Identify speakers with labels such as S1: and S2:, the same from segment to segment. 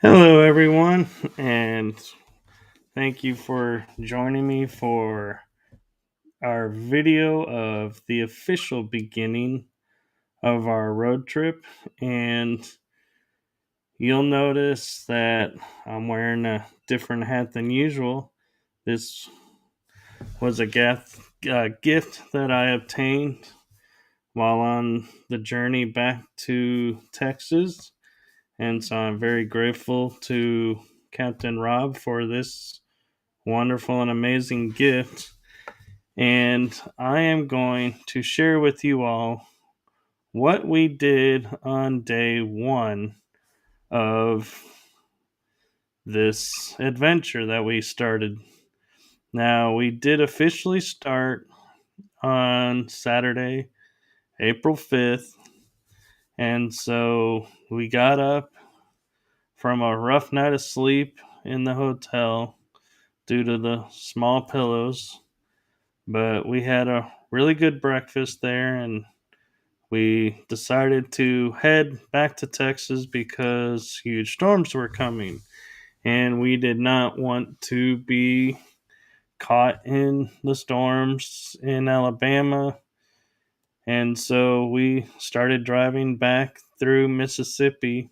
S1: Hello, everyone, and thank you for joining me for our video of the official beginning of our road trip. And you'll notice that I'm wearing a different hat than usual. This was a gift that I obtained while on the journey back to Texas. And so I'm very grateful to Captain Rob for this wonderful and amazing gift. And I am going to share with you all what we did on day one of this adventure that we started. Now, we did officially start on Saturday, April 5th. And so we got up from a rough night of sleep in the hotel due to the small pillows. But we had a really good breakfast there, and we decided to head back to Texas because huge storms were coming. And we did not want to be caught in the storms in Alabama. And so we started driving back through Mississippi.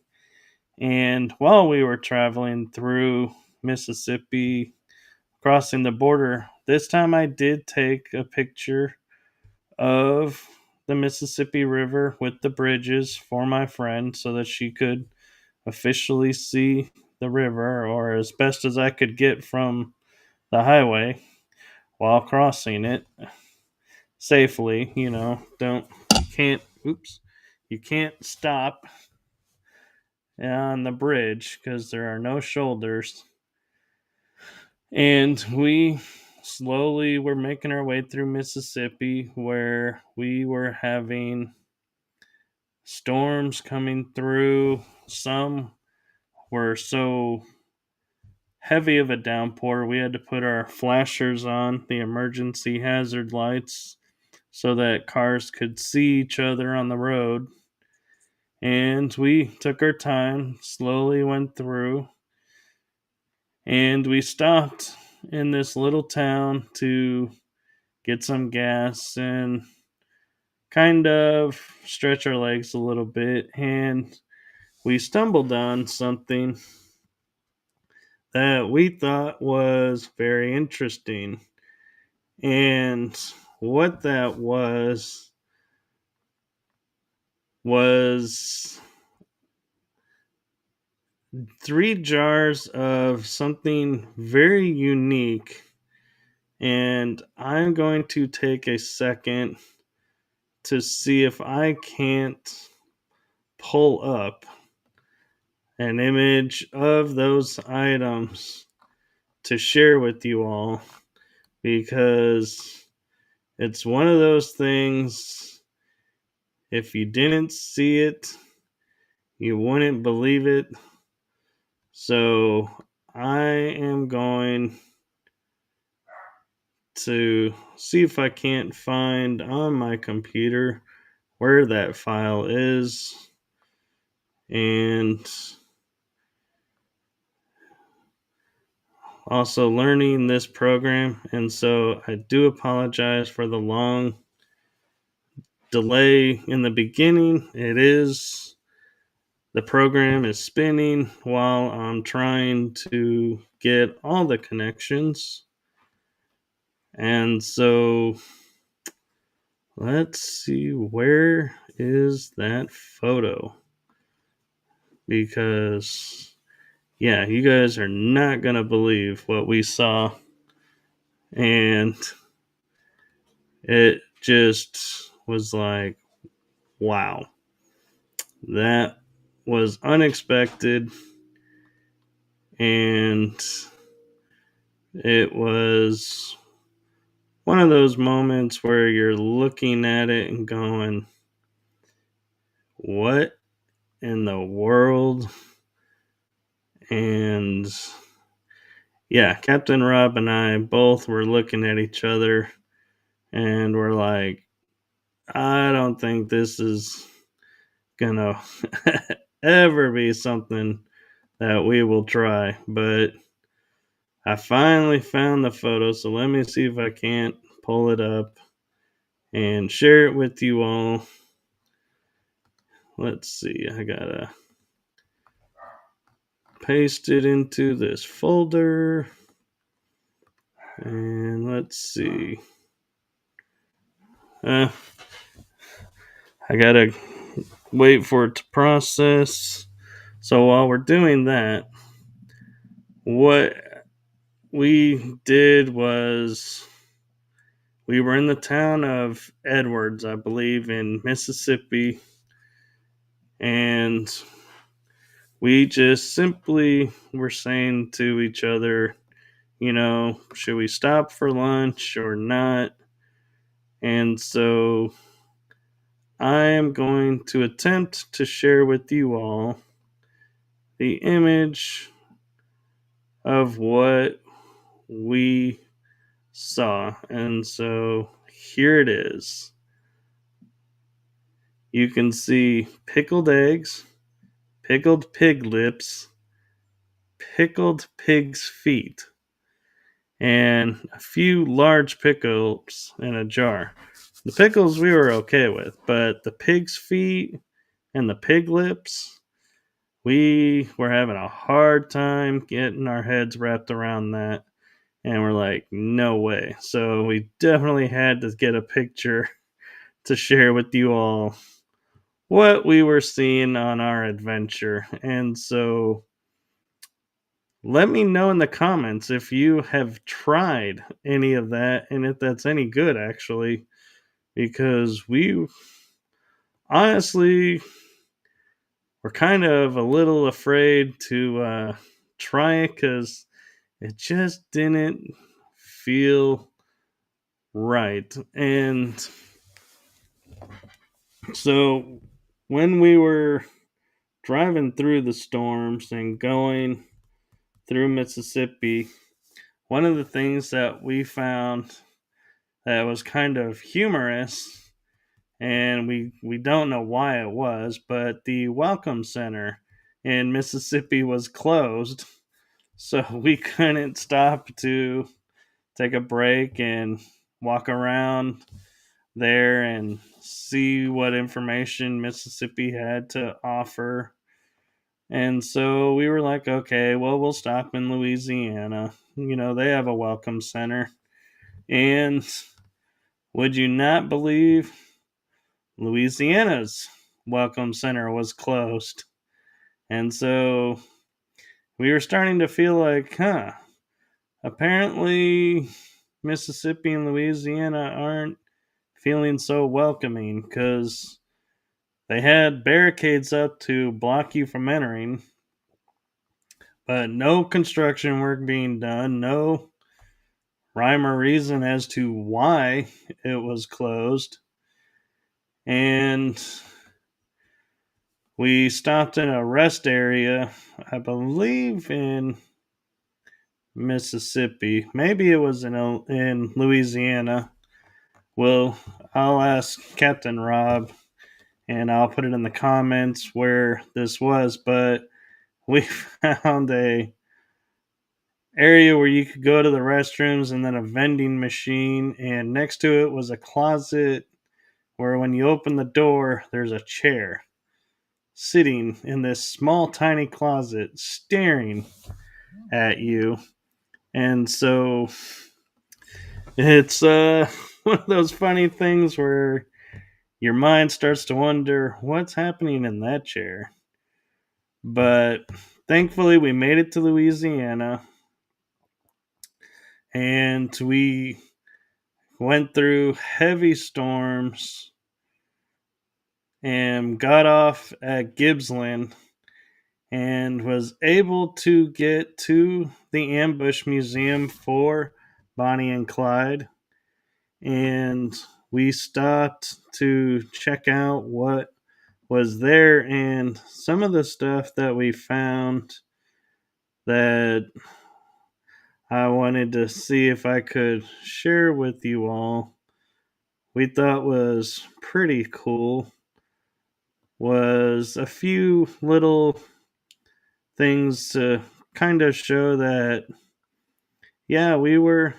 S1: And while we were traveling through Mississippi, crossing the border, this time I did take a picture of the Mississippi River with the bridges for my friend so that she could officially see the river, or as best as I could get from the highway while crossing it safely. Don't you can't oops you can't stop on the bridge because there are no shoulders. And we slowly were making our way through Mississippi, where we were having storms coming through. Some were so heavy of a downpour, we had to put our flashers on, the emergency hazard lights, so that cars could see each other on the road. And we took our time, slowly went through, and we stopped in this little town to get some gas and kind of stretch our legs a little bit. And we stumbled on something that we thought was very interesting. And what that was three jars of something very unique. And I'm going to take a second to see if I can't pull up an image of those items to share with you all, because it's one of those things, if you didn't see it, you wouldn't believe it. So I am going to see if I can't find on my computer where that file is. And also learning this program, and so I do apologize for the long delay in the beginning. The program is spinning while I'm trying to get all the connections. And so let's see, where is that photo? Because yeah, you guys are not gonna believe what we saw. And it just was like, wow, that was unexpected. And it was one of those moments where you're looking at it and going, what in the world? And yeah, Captain Rob and I both were looking at each other and we're like, I don't think this is gonna ever be something that we will try. But I finally found the photo, so let me see if I can't pull it up and share it with you all. Let's see, I gotta paste it into this folder. And let's see. I gotta wait for it to process. So while we're doing that, what we did was we were in the town of Edwards, I believe, in Mississippi, and we just simply were saying to each other, should we stop for lunch or not? And so I am going to attempt to share with you all the image of what we saw. And so here it is. You can see pickled eggs, pickled pig lips, pickled pig's feet, and a few large pickles in a jar. The pickles we were okay with, but the pig's feet and the pig lips, we were having a hard time getting our heads wrapped around that. And we're like, no way. So we definitely had to get a picture to share with you all what we were seeing on our adventure. And so let me know in the comments if you have tried any of that and if that's any good, actually, because we honestly were kind of a little afraid to try it because it just didn't feel right. And so when we were driving through the storms and going through Mississippi, one of the things that we found that was kind of humorous, and we don't know why it was, but the Welcome Center in Mississippi was closed, so we couldn't stop to take a break and walk around there and see what information Mississippi had to offer. And so we were like, okay, well, we'll stop in Louisiana. They have a welcome center. And would you not believe Louisiana's welcome center was closed? And so we were starting to feel like, apparently Mississippi and Louisiana aren't feeling so welcoming because they had barricades up to block you from entering, but no construction work being done, no rhyme or reason as to why it was closed. And we stopped in a rest area, I believe in Mississippi. Maybe it was in Louisiana. Well, I'll ask Captain Rob and I'll put it in the comments where this was, but we found a area where you could go to the restrooms and then a vending machine, and next to it was a closet where when you open the door there's a chair sitting in this small tiny closet staring at you. And so it's one of those funny things where your mind starts to wonder what's happening in that chair. But thankfully we made it to Louisiana, and we went through heavy storms and got off at Gibsland and was able to get to the ambush museum for Bonnie and Clyde. And we stopped to check out what was there, and some of the stuff that we found that I wanted to see if I could share with you all, we thought was pretty cool, was a few little things to kind of show that, yeah, we were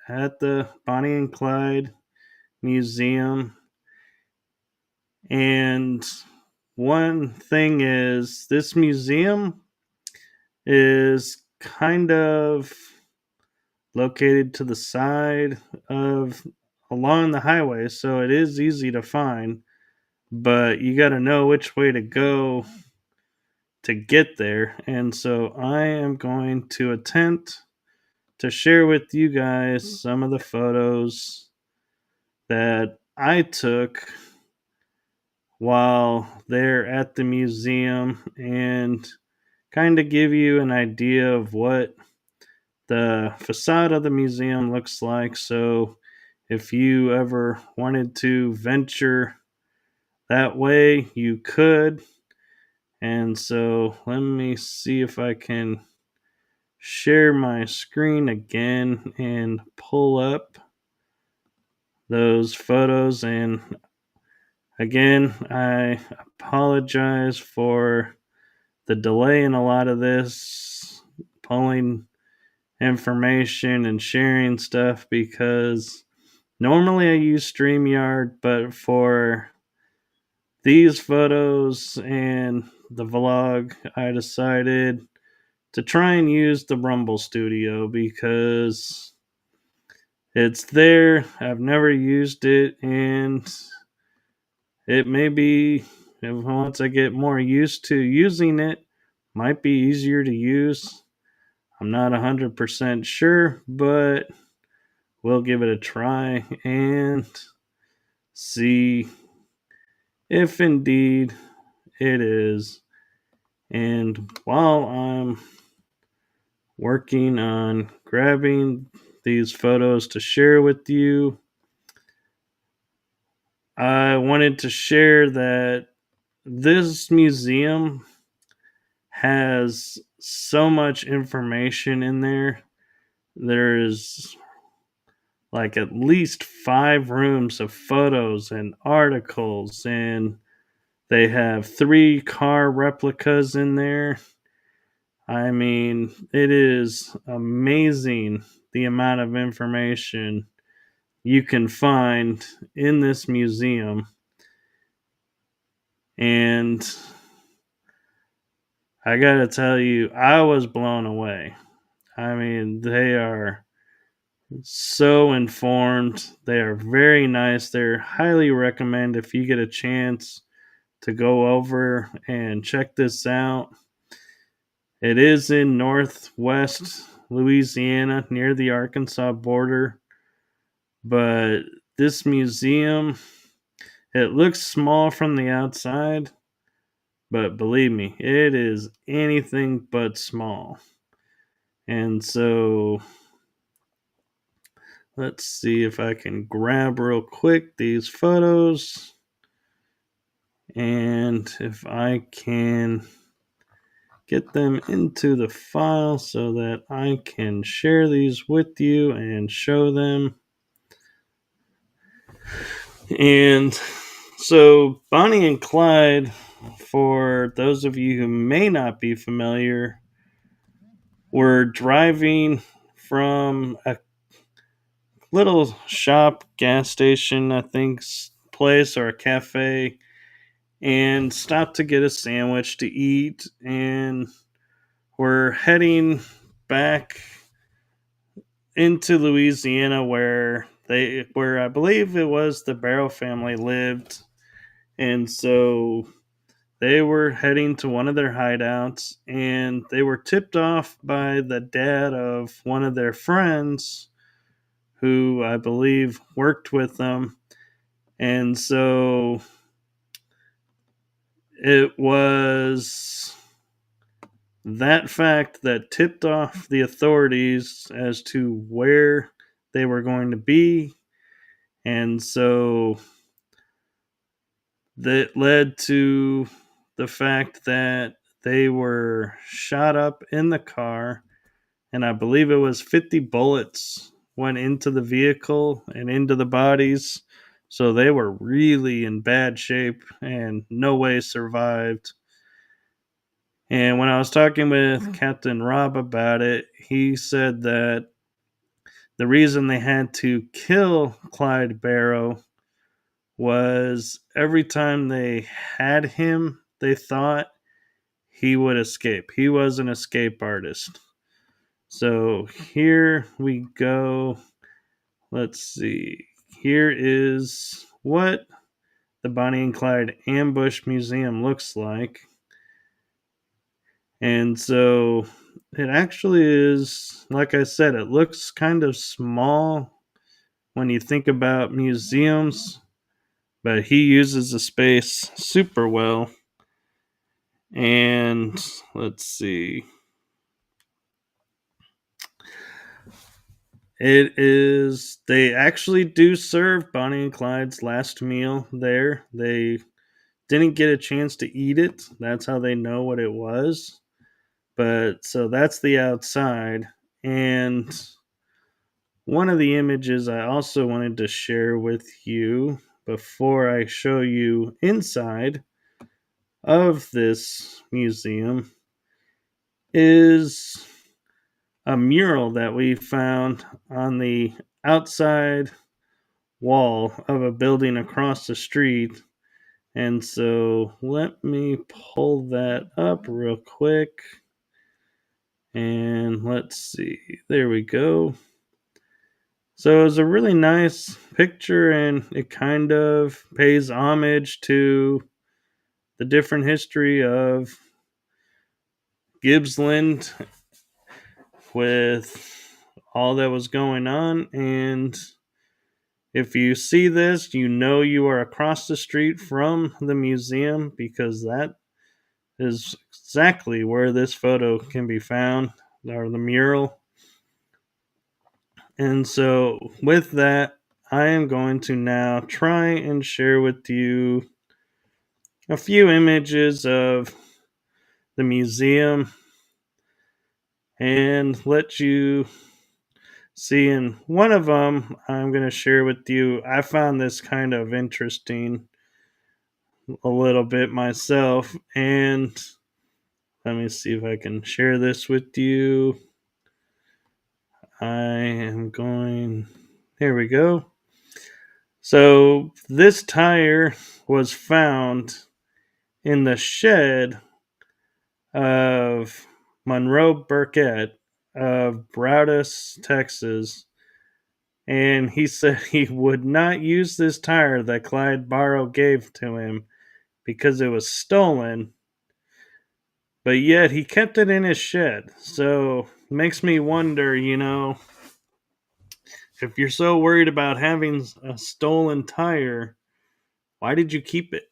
S1: at the Bonnie and Clyde Museum. And one thing is, this museum is kind of located to the side of along the highway, so it is easy to find, but you got to know which way to go to get there. And so I am going to attempt to share with you guys some of the photos that I took while there at the museum and kind of give you an idea of what the facade of the museum looks like. So if you ever wanted to venture that way, you could. And so let me see if I can share my screen again and pull up those photos. And again, I apologize for the delay in a lot of this, pulling information and sharing stuff, because normally I use StreamYard, but for these photos and the vlog, I decided to try and use the Rumble Studio because it's there. I've never used it, and it may be, once I get more used to using it, might be easier to use. I'm not 100% sure, but we'll give it a try and see if indeed it is. And while I'm working on grabbing these photos to share with you, I wanted to share that this museum has so much information in there. There's like at least 5 rooms of photos and articles, and they have 3 car replicas in there. I mean, it is amazing the amount of information you can find in this museum. And I gotta tell you, I was blown away. I mean, they are so informed. They are very nice. They're highly recommend if you get a chance to go over and check this out. It is in northwest Louisiana near the Arkansas border. But this museum, it looks small from the outside, but believe me, it is anything but small. And so let's see if I can grab real quick these photos, and if I can get them into the file so that I can share these with you and show them. And so Bonnie and Clyde, for those of you who may not be familiar, were driving from a little shop, gas station, I think, place or a cafe, and stopped to get a sandwich to eat, and we're heading back into Louisiana where I believe it was the Barrow family lived. And so they were heading to one of their hideouts, and they were tipped off by the dad of one of their friends who I believe worked with them. And so it was that fact that tipped off the authorities as to where they were going to be. And so that led to the fact that they were shot up in the car, and I believe it was 50 bullets went into the vehicle and into the bodies. So they were really in bad shape and no way survived. And when I was talking with Captain Rob about it, he said that the reason they had to kill Clyde Barrow was every time they had him, they thought he would escape. He was an escape artist. So here we go. Let's see. Here is what the Bonnie and Clyde Ambush Museum looks like. And so it actually is, like I said, it looks kind of small when you think about museums, but he uses the space super well. And let's see. It is, they actually do serve Bonnie and Clyde's last meal there. They didn't get a chance to eat it. That's how they know what it was. But so that's the outside. And one of the images I also wanted to share with you before I show you inside of this museum is a mural that we found on the outside wall of a building across the street. And so let me pull that up real quick. And let's see. There we go. So it's a really nice picture, and it kind of pays homage to the different history of Gibsland with all that was going on. And if you see this, you know you are across the street from the museum, because that is exactly where this photo can be found, or the mural. And so, with that, I am going to now try and share with you a few images of the museum and let you see. In one of them, I'm going to share with you. I found this kind of interesting a little bit myself, and let me see if I can share this with you. I am going, here we go. So this tire was found in the shed of Monroe Burkett of Broadus, Texas. And he said he would not use this tire that Clyde Barrow gave to him because it was stolen, but yet he kept it in his shed. So it makes me wonder, if you're so worried about having a stolen tire, why did you keep it?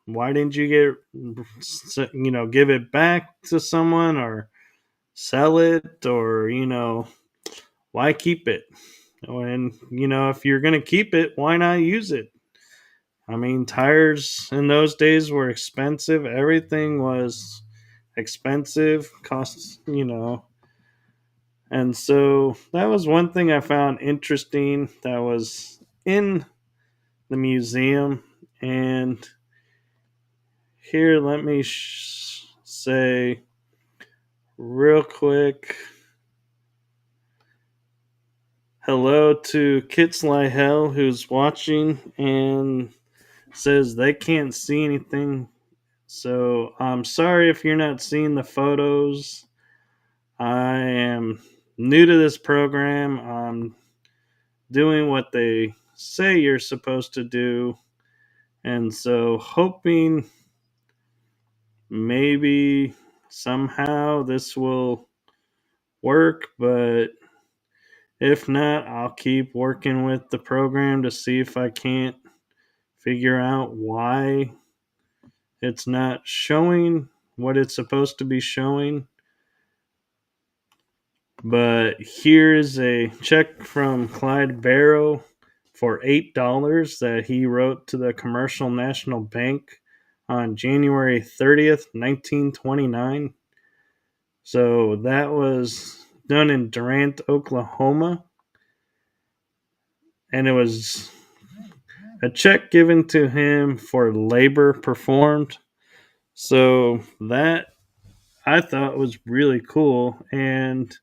S1: Why didn't you give it back to someone or sell it, or, why keep it? And, if you're going to keep it, why not use it? I mean, tires in those days were expensive. Everything was expensive, costs. And so that was one thing I found interesting that was in the museum. And here, let me say real quick hello to Kits Hell, who's watching and says they can't see anything. So I'm sorry if you're not seeing the photos. I am new to this program. I'm doing what they say you're supposed to do. And so hoping maybe somehow this will work, but if not, I'll keep working with the program to see if I can't figure out why it's not showing what it's supposed to be showing. But here's a check from Clyde Barrow for $8 that he wrote to the Commercial National Bank on January 30th, 1929. So that was done in Durant, Oklahoma. And it was a check given to him for labor performed. So that I thought was really cool. And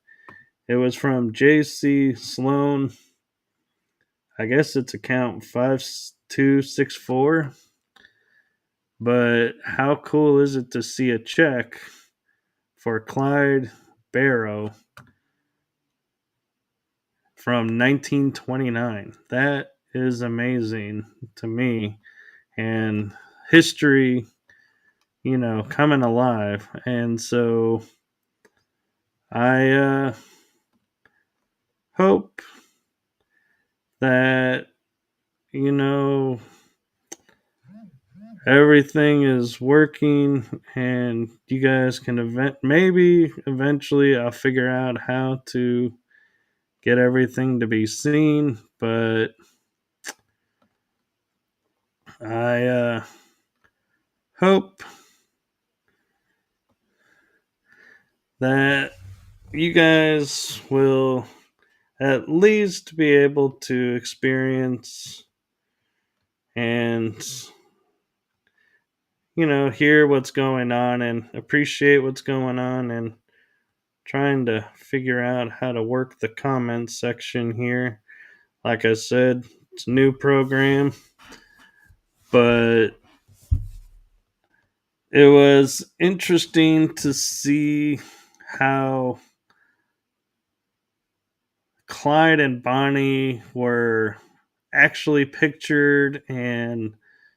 S1: it was from JC Sloan. I guess it's account 5264. But how cool is it to see a check for Clyde Barrow from 1929? That is amazing to me. And history, coming alive. And so I hope that, you know, everything is working and you guys can maybe eventually I'll figure out how to get everything to be seen, but I hope that you guys will at least be able to experience and hear what's going on and appreciate what's going on, and trying to figure out how to work the comments section here. Like I said, it's a new program, but it was interesting to see how Clyde and Bonnie were actually pictured and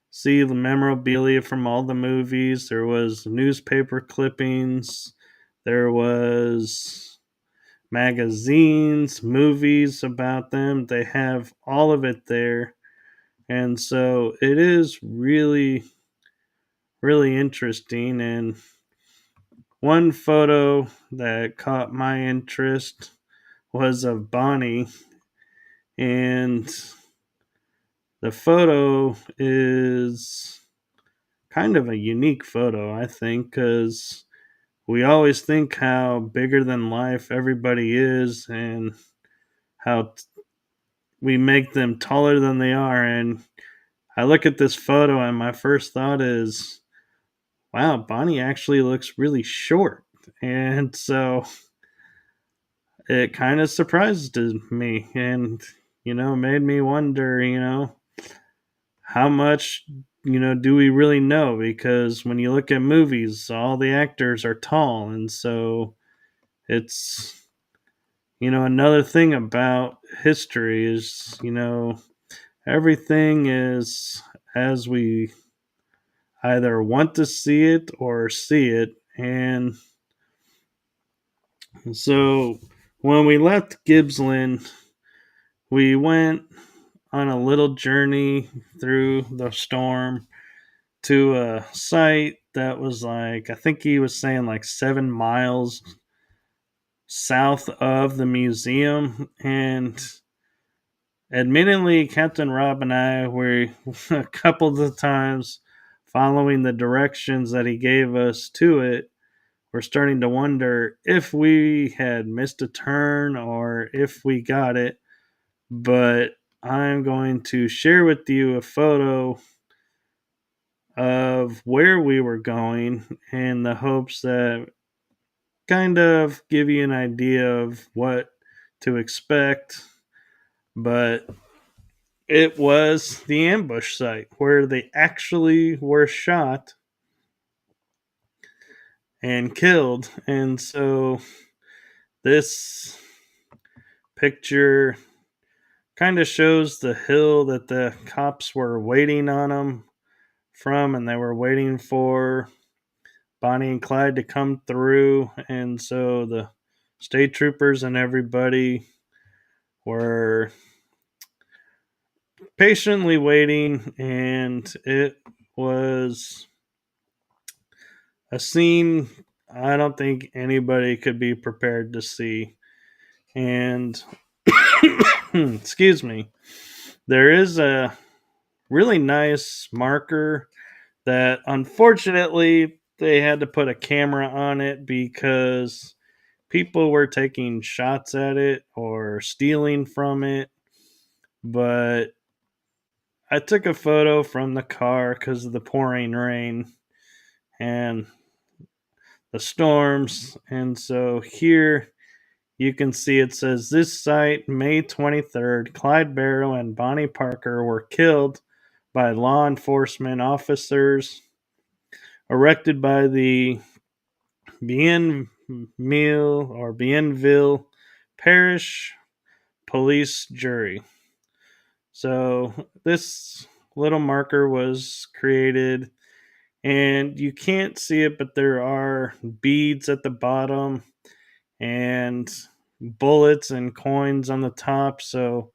S1: see the memorabilia from all the movies. There was newspaper clippings, there was magazines, movies about them. They have all of it there. And so it is really, really interesting. And one photo that caught my interest was of Bonnie. And the photo is kind of a unique photo, I think, because we always think how bigger than life everybody is and how we make them taller than they are. And I look at this photo and my first thought is, wow, Bonnie actually looks really short. And so it kind of surprised me and, made me wonder, how much, do we really know? Because when you look at movies, all the actors are tall. And so it's, another thing about history is, everything is as we either want to see it or see it. And so when we left Gibsland, we went on a little journey through the storm to a site that was like, I think he was saying like 7 miles south of the museum. And admittedly, Captain Rob and I were a couple of the times following the directions that he gave us to it. We're starting to wonder if we had missed a turn or if we got it. But I'm going to share with you a photo of where we were going in the hopes that kind of give you an idea of what to expect. But it was the ambush site where they actually were shot and killed. And so this picture kind of shows the hill that the cops were waiting on them from, and they were waiting for Bonnie and Clyde to come through. And so the state troopers and everybody were patiently waiting, and it was a scene I don't think anybody could be prepared to see. And excuse me, there is a really nice marker that unfortunately they had to put a camera on it because people were taking shots at it or stealing from it. But I took a photo from the car because of the pouring rain, and the storms. And so here you can see it says this site, May 23rd, Clyde Barrow and Bonnie Parker were killed by law enforcement officers erected by the Bienville Parish Police Jury. So this little marker was created, and you can't see it, but there are beads at the bottom and bullets and coins on the top. So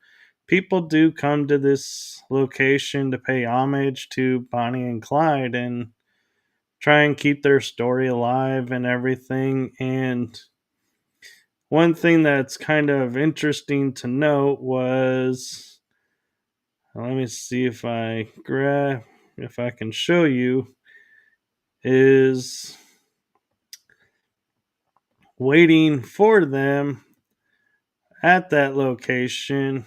S1: people do come to this location to pay homage to Bonnie and Clyde and try and keep their story alive and everything. And one thing that's kind of interesting to note was, let me see if I can show you, is waiting for them at that location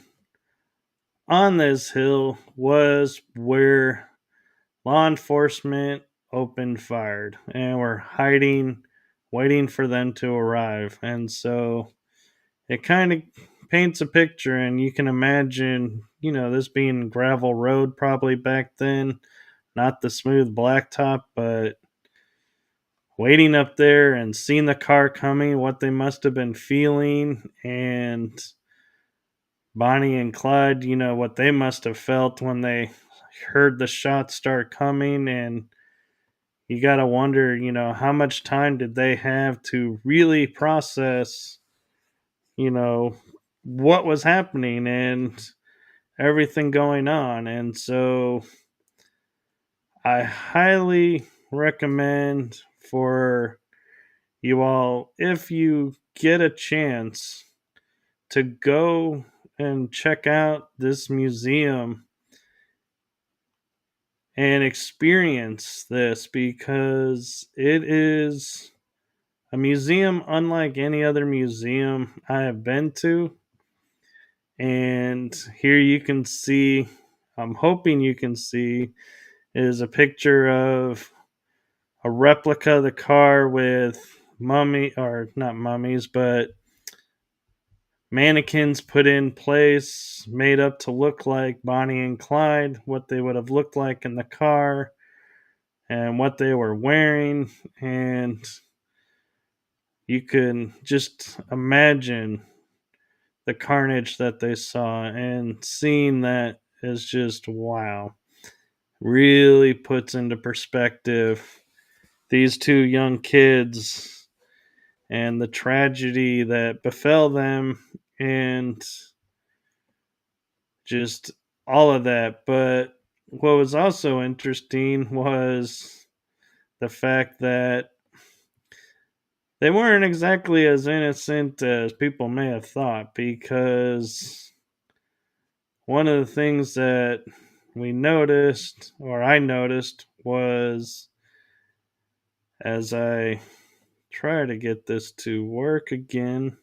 S1: on this hill was where law enforcement opened fire and were hiding, waiting for them to arrive. And so it kind of paints a picture, and you can imagine, this being gravel road probably back then, not the smooth blacktop, but waiting up there and seeing the car coming, what they must have been feeling, and Bonnie and Clyde, what they must have felt when they heard the shots start coming. And you got to wonder, how much time did they have to really process, you know, what was happening and everything going on. And so I highly recommend for you all, if you get a chance, to go and check out this museum and experience this, because it is a museum unlike any other museum I have been to. And here you can see, I'm hoping you can see, is a picture of a replica of the car with or not mummies, but mannequins put in place, made up to look like Bonnie and Clyde, what they would have looked like in the car, and what they were wearing. And you can just imagine the carnage that they saw, and seeing that is just wow. Really puts into perspective these two young kids and the tragedy that befell them, and just all of that. But what was also interesting was the fact that they weren't exactly as innocent as people may have thought, because one of the things that we noticed, or I noticed, was, as I try to get this to work again,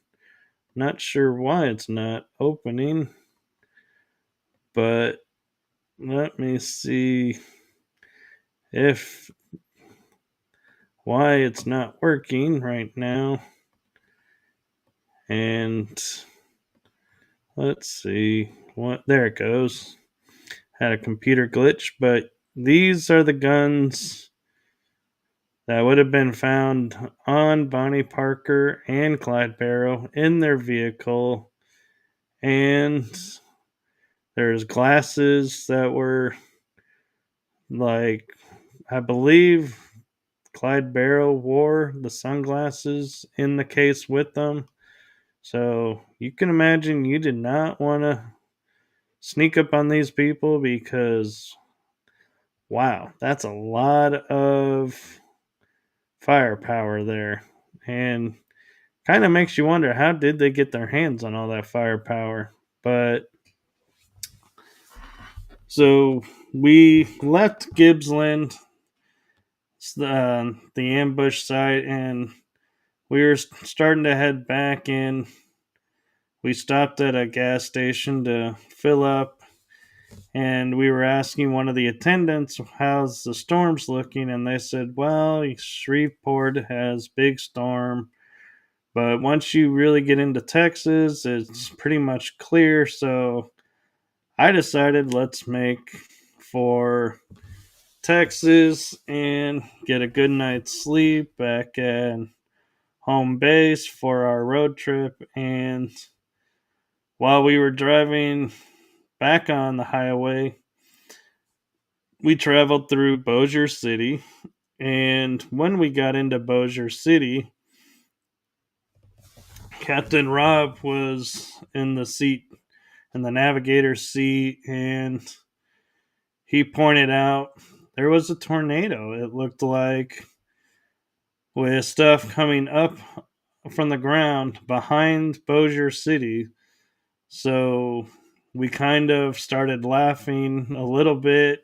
S1: not sure why it's not opening, but let me see if why it's not working right now. And let's see what, there it goes. Had a computer glitch, but these are the guns that would have been found on Bonnie Parker and Clyde Barrow in their vehicle. And there's glasses that were, like, I believe Clyde Barrow wore the sunglasses in the case with them. So you can imagine you did not want to sneak up on these people, because wow, that's a lot of firepower there. And kind of makes you wonder, how did they get their hands on all that firepower? But so we left Gibsland, the ambush site, and we were starting to head back in. We stopped at a gas station to fill up, And we were asking one of the attendants, how's the storms looking? And they said, well, Shreveport has big storm. But once you really get into Texas, it's pretty much clear. So I decided let's make for Texas and get a good night's sleep back at home base for our road trip. And while we were driving back on the highway, we traveled through Bossier City. And when we got into Bossier City, Captain Rob was in the seat, in the navigator's seat, and he pointed out there was a tornado. It looked like with stuff coming up from the ground behind Bossier City. So we kind of started laughing a little bit,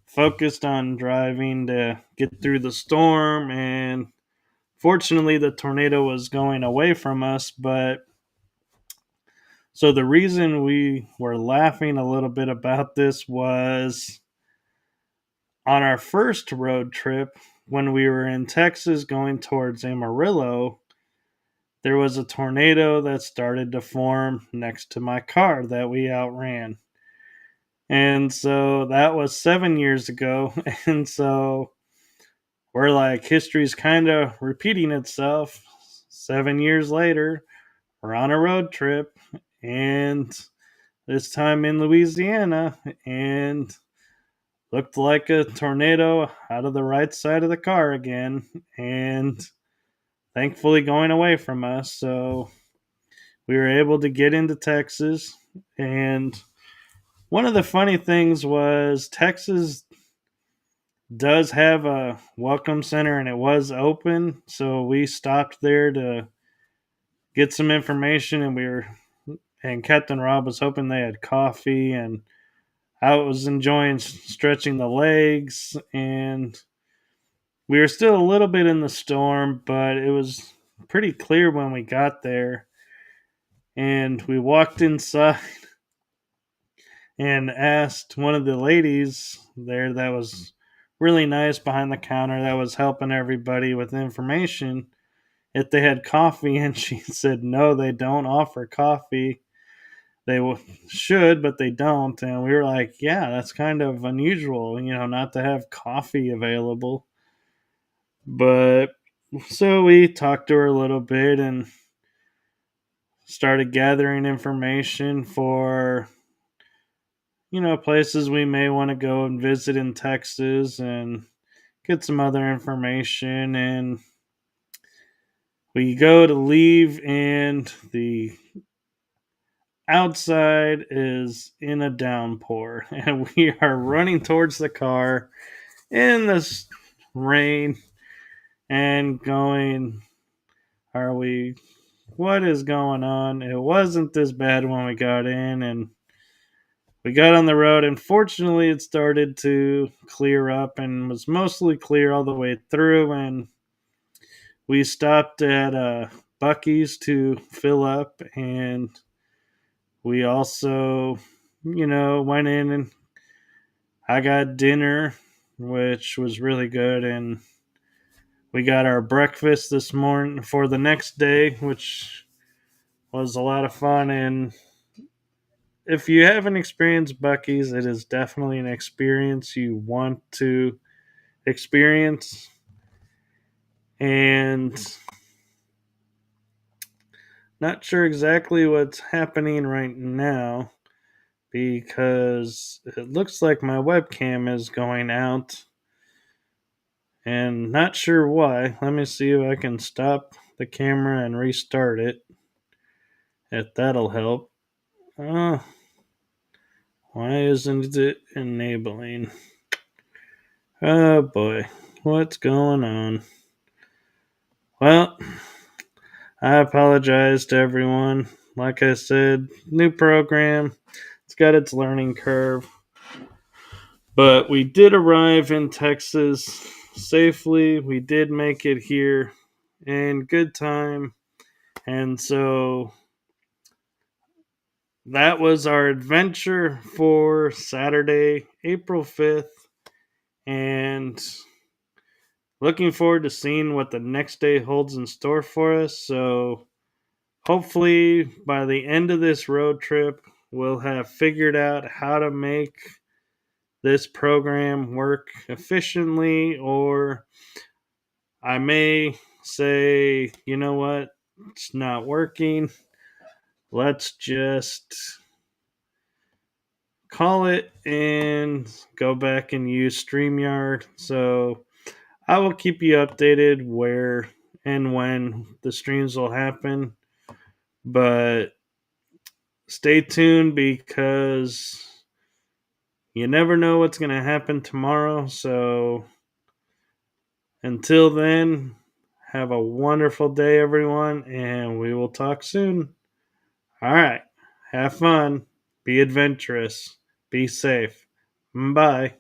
S1: focused on driving to get through the storm, and fortunately the tornado was going away from us. But so the reason we were laughing a little bit about this was on our first road trip when we were in Texas going towards Amarillo, there was a tornado that started to form next to my car that we outran. And so that was 7 years ago. And so we're like, history's kind of repeating itself. 7 years later, we're on a road trip, and this time in Louisiana, and looked like a tornado out of the right side of the car again, and thankfully going away from us. So we were able to get into Texas. And one of the funny things was Texas does have a welcome center and it was open. So we stopped there to get some information, and Captain Rob was hoping they had coffee, and I was enjoying stretching the legs, and we were still a little bit in the storm, but it was pretty clear when we got there. And we walked inside and asked one of the ladies there that was really nice behind the counter that was helping everybody with information if they had coffee, and she said no, they don't offer coffee. They should, but they don't. And we were like, yeah, that's kind of unusual, not to have coffee available. But so we talked to her a little bit and started gathering information for places we may want to go and visit in Texas, and get some other information. And we go to leave, and the outside is in a downpour, and we are running towards the car in this rain and going, are we, what is going on? It wasn't this bad when we got in, and we got on the road, and fortunately it started to clear up and was mostly clear all the way through. And we stopped at Buc-ee's to fill up, and we also, went in and I got dinner, which was really good. And we got our breakfast this morning for the next day, which was a lot of fun. And if you haven't experienced Buc-ee's, it is definitely an experience you want to experience. And not sure exactly what's happening right now because it looks like my webcam is going out, and not sure why. Let me see if I can stop the camera and restart it, if that'll help. Why isn't it enabling? Oh boy, what's going on? Well, I apologize to everyone. Like I said, new program. It's got its learning curve. But we did arrive in Texas safely. We did make it here in good time. And so that was our adventure for Saturday, April 5th. And looking forward to seeing what the next day holds in store for us. So, hopefully, by the end of this road trip, we'll have figured out how to make this program work efficiently, or I may say, you know what, it's not working. Let's just call it and go back and use StreamYard. So I will keep you updated where and when the streams will happen. But stay tuned because you never know what's going to happen tomorrow. So until then, have a wonderful day, everyone, and we will talk soon. All right. Have fun. Be adventurous. Be safe. Bye.